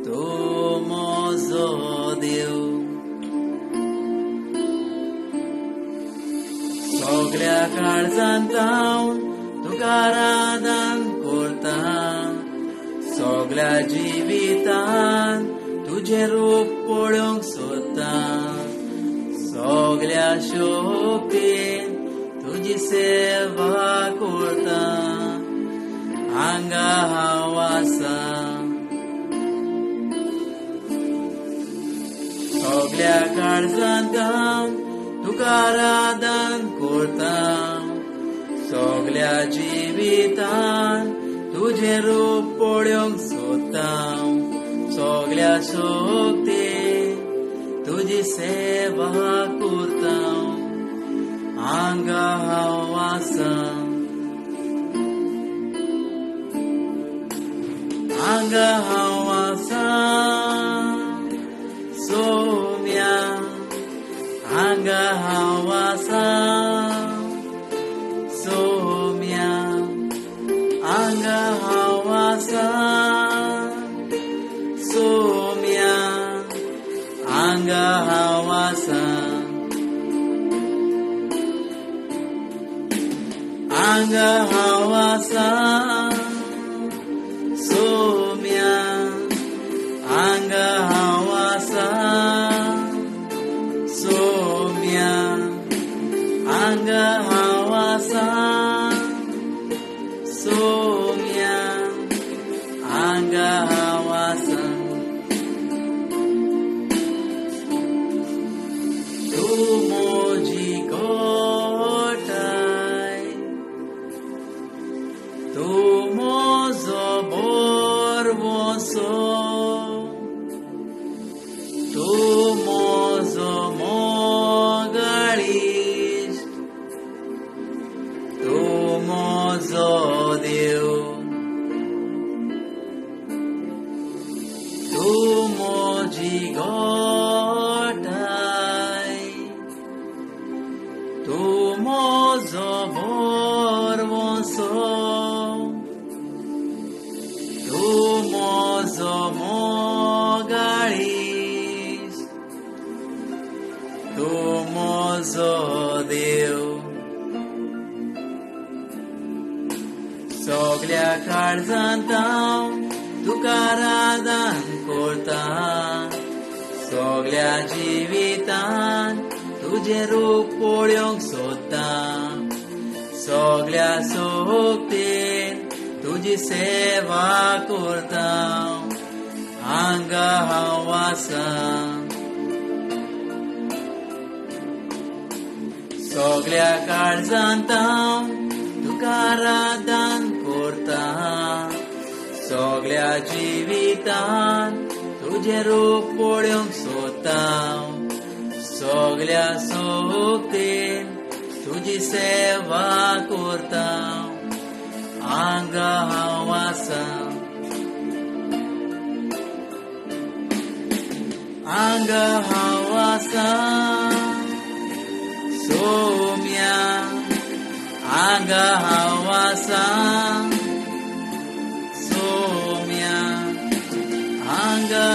तू म्हजो देव. सगळ्या काळजांत हांव तुका आराधन करता. सगळ्या जिवितांत तुझे रूप पळोवंक सोदता. सगळ्या शोकतेन तुजी सेवा करता. हांगा हांव आसा. सगळ्या काळजांत हांव तुका आराधन करता. सगळ्या जिवितांत तुझे रूप पळोवंक सोदता. सगळ्या शोकतेन तुजी सेवा करता. हांगा हांव आसा. हांगा हांव आसा. सोम्या हांगा हांव आसा. सोम्या हांगा हांव आसा. सोम्या हांगा हांव आसा. हांगा हांव आसा. सोम्या हांगा हांव आसा. सोम्या हांगा हांव आसा. सोम्या हांगा हांव आसा. तू म्हजी घोटाय. तू म्हजो बरवसो. तू म्हजो मोगाळ इश्ट. तू म्हजो देव. तू म्हजी घोटाय. तू म्हजो बरवसो. तू म्हजो मोगाळ इश्ट. तू म्हजो देव. सगळ्या काळजांत हांव तुका आराधन करता. सगळ्या जिवितांत तुझे रूप पळोवंक सोदता. सगळ्या सोबतेन तुजी सेवा करता. हांगा हांव आसा. सगळ्या काळजांत हांव तुका आराधन करता. सगळ्या जिवितांत तुझे रूप पळोवंक सोदता. सगळ्या सोबतेन तुजी सेवा करता. हांगा हांव आसा. हांगा हांव आसा. सोम्या हांगा हांव आसा. सोम्या हांगा